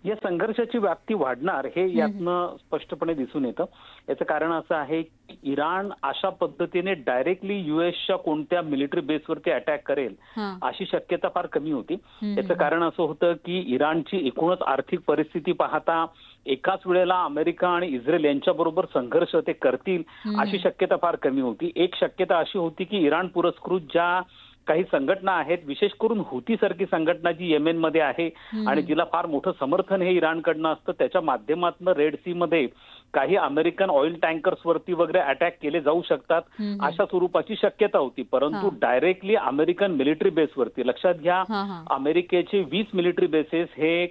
या संघर्षाची व्याप्ती वाढणार हे यातनं स्पष्टपणे दिसून येतं. याचं कारण असं आहे की इराण अशा पद्धतीने डायरेक्टली युएसच्या कोणत्या मिलिटरी बेसवरती अटॅक करेल अशी शक्यता फार कमी होती. याचं कारण असं होतं की इराणची एकूणच आर्थिक परिस्थिती पाहता एकाच वेळेला अमेरिका आणि इस्रायल यांच्याबरोबर संघर्ष ते करतील अशी शक्यता फार कमी होती. एक शक्यता अशी होती की इराण पुरस्कृत ज्या काही संघटना आहेत, विशेष करून हुती सारखी संघटना जी येमेनमध्ये आहे आणि जिला फार मोठं समर्थन हे इराणकडनं असतं, त्याच्या माध्यमातून रेड सी मध्ये काही अमेरिकन ऑइल टँकर्स वरती वगैरे अटॅक केले जाऊ शकतात अशा स्वरूपाची शक्यता होती. परंतु डायरेक्टली अमेरिकन मिलिटरी बेसवरती, लक्षात घ्या अमेरिकेचे 20 मिलिटरी बेसेस हे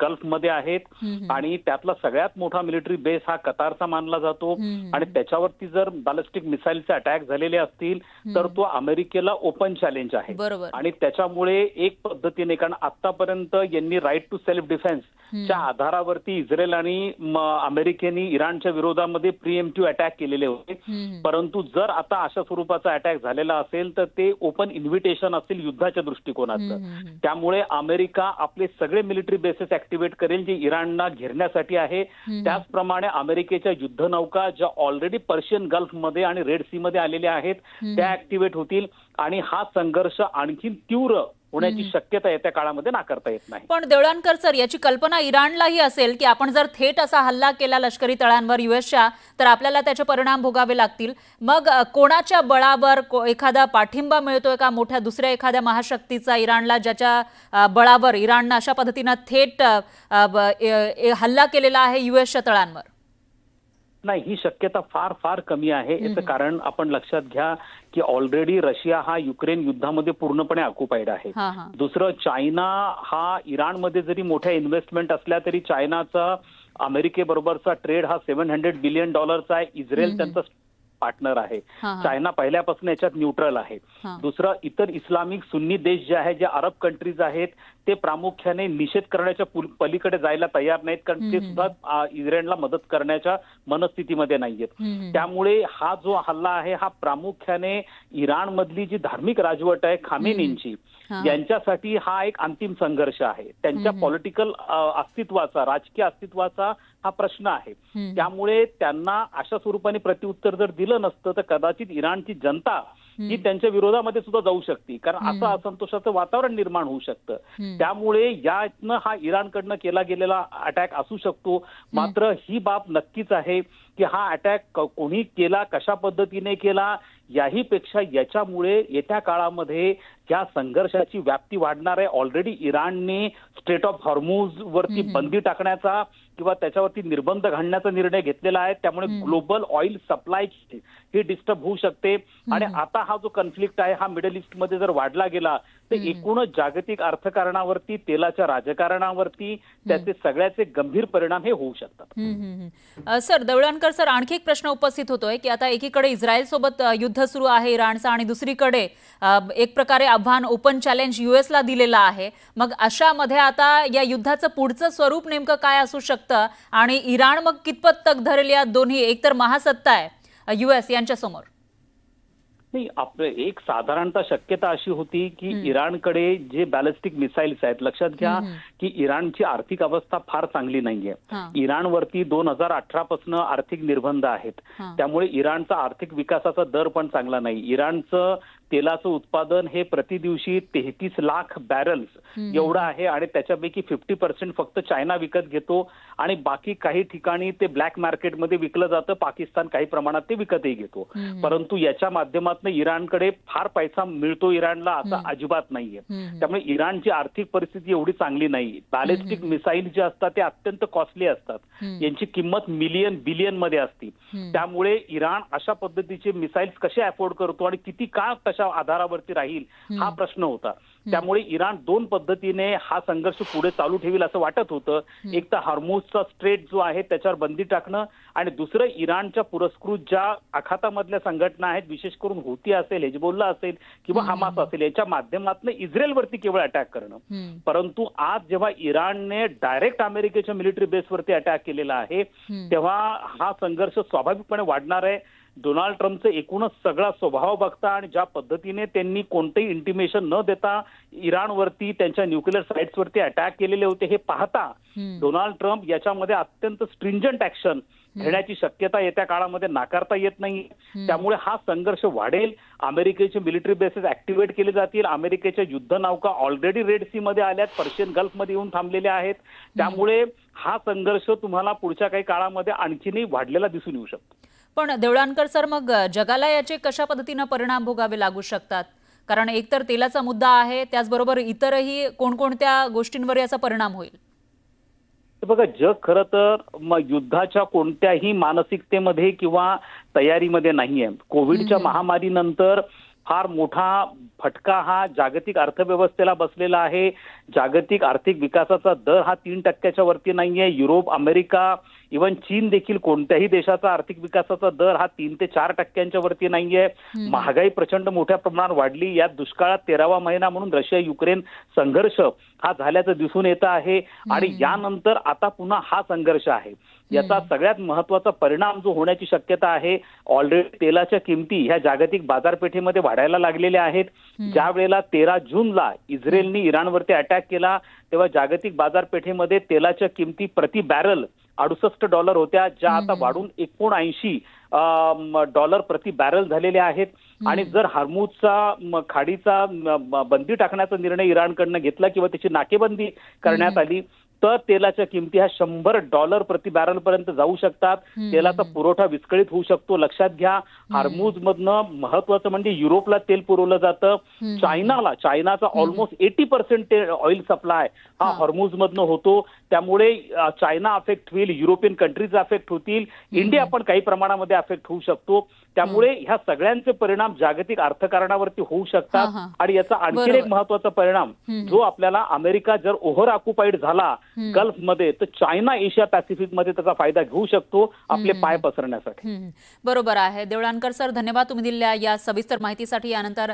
गल्फमध्ये आहेत आणि त्यातला सगळ्यात मोठा मिलिटरी बेस हा कतारचा मानला जातो आणि त्याच्यावरती जर बॅलिस्टिक मिसाईलचे अटॅक झालेले असतील तर तो अमेरिकेला ओपन चॅलेंज आहे. आणि त्याच्यामुळे एक पद्धतीने, कारण आतापर्यंत यांनी राईट टू सेल्फ डिफेन्सच्या आधारावरती इस्रायल आणि अमेरिकेने इराणच्या विरोधामध्ये प्रिएम्प्टिव्ह अटॅक केलेले होते. परंतु जर आता अशा स्वरूपाचा अटॅक झालेला असेल तर ते ओपन इन्व्हिटेशन असेल युद्धाच्या दृष्टिकोनातून. त्यामुळे अमेरिका आपले सगळे मिलिटरी बेसेस ऍक्टिव्हेट करेल जे इराणला घेरण्यासाठी आहे. त्याचप्रमाणे अमेरिकेच्या युद्धनौका ज्या ऑलरेडी पर्शियन गल्फमध्ये आणि रेड सी मध्ये आलेल्या आहेत त्या ऍक्टिव्हेट होतील आणि हा संघर्ष आणखी तीव्र होण्याची शक्यता येत्या काळामध्ये नाकारता येत नाही. पण देवळानकर सर, याची कल्पना इराणलाही असेल की आपण जर थेट असा हल्ला केला लष्करी तळांवर युएसच्या तर आपल्याला त्याचे परिणाम भोगावे लागतील. मग कोणाच्या बळावर एखादा पाठिंबा मिळतोय का मोठ्या दुसऱ्या एखाद्या महाशक्तीचा इराणला, ज्याच्या बळावर इराणनं अशा पद्धतीनं थेट हल्ला केलेला आहे युएसच्या तळांवर? नाही, ही शक्यता फार फार कमी आहे. याचं कारण आपण लक्षात घ्या की ऑलरेडी रशिया हा युक्रेन युद्धामध्ये पूर्णपणे ऑक्युपाईड आहे. दुसरं, चायना हा इराणमध्ये जरी मोठ्या इन्व्हेस्टमेंट असल्या तरी चायनाचा अमेरिकेबरोबरचा ट्रेड हा $700 बिलियन आहे. इस्रायल त्यांचा पार्टनर आहे. चायना पहिल्यापासून याच्यात न्यूट्रल आहे. दुसरं, इतर इस्लामिक सुन्नी देश जे आहे, जे अरब कंट्रीज आहेत, ते प्रामुख्याने निषेध करण्याच्या पलीकडे जायला तयार नाहीत, कारण ते सुद्धा इस्रायलला मदत करण्याच्या मनस्थितीमध्ये नाहीयेत. त्यामुळे हा जो हल्ला आहे हा प्रामुख्याने इराण मधली जी धार्मिक राजवट आहे खामेनींची, यांच्यासाठी हा एक अंतिम संघर्ष आहे. त्यांच्या पॉलिटिकल अस्तित्वाचा, राजकीय अस्तित्वाचा हा प्रश्न आहे. त्यामुळे त्यांना अशा स्वरूपाने प्रत्युत्तर जर दिलं नसतं तर कदाचित इराणची जनता ही त्यांच्या विरोधामध्ये सुद्धा जाऊ शकते, कारण असं असंतोषाचं वातावरण निर्माण होऊ शकतं. त्यामुळे यातनं हा इराणकडनं केला गेलेला अटॅक असू शकतो. मात्र ही बाब नक्कीच आहे की हा अटॅक कोणी केला, कशा पद्धतीने केला, याही पेक्षा याच्यामुळे येत्या काळामध्ये या संघर्षाची व्याप्ती वाढणार आहे. ऑलरेडी इराणने स्ट्रेट ऑफ हॉर्मुझ वरती बंदी टाकण्याचा किंवा त्याच्यावरती निर्बंध घालण्याचा निर्णय घेतलेला आहे. त्यामुळे ग्लोबल ऑइल सप्लाय ही डिस्टर्ब होऊ शकते आणि आता हा जो कॉन्फ्लिक्ट आहे हा मिडल ईस्ट मध्ये जर वाढला गेला तर एकूणच जागतिक अर्थकारणावरती, तेलाच्या राजकारणावरती त्याचे सगळ्याचे गंभीर परिणाम हे होऊ शकतात. सर देवळानकर सर, आणखी एक प्रश्न उपस्थित होतोय की आता एकीकडे इस्रायल सोबत युद्ध सुरू आहे इराणचं आणि दुसरीकडे एक प्रकारे आव्हान, ओपन चॅलेंज युएसला दिलेला आहे. मग अशामध्ये आता या युद्धाचं पुढचं स्वरूप नेमकं काय असू शकतं आणि इराण मग कितपत तग धरेल या दोन्ही एकतर महासत्ता आहे युएस यांच्या समोर? नाही, आपलं एक साधारणतः शक्यता अशी होती की इराणकडे जे बॅलिस्टिक मिसाईल्स आहेत, लक्षात घ्या की इराणची आर्थिक अवस्था फार चांगली नाहीये. इराणवरती 2018 पासून आर्थिक निर्बंध आहेत. त्यामुळे इराणचा आर्थिक विकासाचा दर पण चांगला नाही. इराणचं तेलाचं उत्पादन हे प्रति दिवशी 33 लाख बॅरल्स एवढं आहे आणि त्याच्यापैकी 50% फक्त चायना विकत घेतो आणि बाकी काही ठिकाणी ते ब्लॅक मार्केटमध्ये विकलं जातं. पाकिस्तान काही प्रमाणात ते विकतही घेतो. परंतु याच्या माध्यमातून इराणकडे फार पैसा मिळतो इराणला असं अजिबात नाहीये. त्यामुळे इराणची आर्थिक परिस्थिती एवढी चांगली नाही. बॅलिस्टिक मिसाईल जे असतात ते अत्यंत कॉस्टली असतात. यांची किंमत मिलियन बिलियन मध्ये असते. त्यामुळे इराण अशा पद्धतीचे मिसाईल्स कसे अफोर्ड करतो आणि किती काळ कशा आधारावरती राहील हा प्रश्न होता. त्यामुळे इराण दोन पद्धतीने हा संघर्ष पुढे चालू ठेवील असं वाटत होतं. एक तर हॉर्मुझचा स्ट्रेट जो आहे त्याच्यावर बंदी टाकणं आणि दुसरं इराणच्या पुरस्कृत ज्या आखातामधल्या संघटना आहेत, विशेष करून हुती असेल, हिजबुल्ला असेल किंवा हमास असेल, याच्या माध्यमातून इस्रायलवरती केवळ अटॅक करणं. परंतु आज जेव्हा इराणने डायरेक्ट अमेरिकेच्या मिलिटरी बेसवरती अटॅक केलेला आहे तेव्हा हा संघर्ष स्वाभाविकपणे वाढणार आहे. डोनाल्ड ट्रम्पचं एकूणच सगळा स्वभाव बघता आणि ज्या पद्धतीने त्यांनी कोणतेही इंटिमेशन न देता इराणवरती त्यांच्या न्यूक्लिअर साइट्सवरती अटॅक केलेले होते हे पाहता डोनाल्ड ट्रम्प याच्यामध्ये अत्यंत स्ट्रिंजंट ऍक्शन घेण्याची शक्यता येत्या काळामध्ये नाकारता येत नाही. त्यामुळे हा संघर्ष वाढेल. अमेरिकेचे मिलिटरी बेसेस ऍक्टिव्हेट केले जातील. अमेरिकेच्या युद्धनौका ऑलरेडी रेड सी मध्ये आल्यात, पर्शियन गल्फमध्ये येऊन थांबलेल्या आहेत. त्यामुळे हा संघर्ष तुम्हाला पुढच्या काही काळामध्ये आणखीनही वाढलेला दिसून येऊ शकतो. पण देवळानकर सर, मग जगाला याचे कशा पद्धतीने परिणाम भोगावे लागू शकतात? कारण एकतर तेलाचा मुद्दा आहे, त्याचबरोबर इतरही कोणकोणत्या गोष्टींवर याचा परिणाम होईल? बघा, जग खरं तर युद्धाच्या कोणत्याही मानसिकतेमध्ये किंवा तयारीमध्ये नाहीये. कोविडच्या महामारीनंतर फार मोठा फटका हा जागतिक अर्थव्यवस्थेला बसलेला आहे. जागतिक आर्थिक विकासाचा दर हा 3% वरती नाहीये. युरोप, अमेरिका, इव्हन चीन देखील कोणत्याही देशाचा आर्थिक विकासाचा दर हा 3 ते 4% वरती नाहीये. महागाई प्रचंड मोठ्या प्रमाणात वाढली. यात दुष्काळात 13वा महिना म्हणून रशिया युक्रेन संघर्ष हा झाल्याचं दिसून येत आहे. आणि यानंतर आता पुन्हा हा संघर्ष आहे. याचा सगळ्यात महत्वाचा परिणाम जो होण्याची शक्यता आहे, ऑलरेडी तेलाच्या किमती ह्या जागतिक बाजारपेठेमध्ये वाढायला लागलेल्या आहेत. ज्या वेळेला 13 जूनला इस्रायलनी इराणवरती अटॅक केला तेव्हा जागतिक बाजारपेठेमध्ये तेलाच्या किमती प्रति बॅरल $68 होत्या, ज्या आता वाढून $79 प्रति बॅरल झालेल्या आहेत. आणि जर हॉर्मुझचा खाडीचा बंदी टाकण्याचा निर्णय इराणकडनं घेतला किंवा त्याची नाकेबंदी करण्यात आली तर तेलाच्या किमती ह्या $100 प्रति बॅरल पर्यंत जाऊ शकतात. तेलाचा पुरवठा विस्कळीत होऊ शकतो. लक्षात घ्या, हॉर्मुझ मधनं महत्वाचं म्हणजे युरोपला तेल पुरवलं जातं. चायनाचा ऑलमोस्ट 80% ऑइल सप्लाय हा हॉर्मुझ मधनं होतो. त्यामुळे चायना अफेक्ट होईल, युरोपियन कंट्रीज अफेक्ट होतील, इंडिया पण काही प्रमाणामध्ये अफेक्ट होऊ शकतो. त्यामुळे ह्या सगळ्यांचे परिणाम जागतिक अर्थकारणावरती होऊ शकतात. आणि याचा आणखी एक महत्वाचा परिणाम जो आपल्याला, अमेरिका जर ओव्हर ऑक्युपाईड झाला गल्फमध्ये तर चायना एशिया पॅसिफिक मध्ये त्याचा फायदा घेऊ शकतो आपले पाय पसरण्यासाठी. बरोबर आहे. देवळानकर सर, धन्यवाद तुम्ही दिलेल्या या सविस्तर माहितीसाठी. यानंतर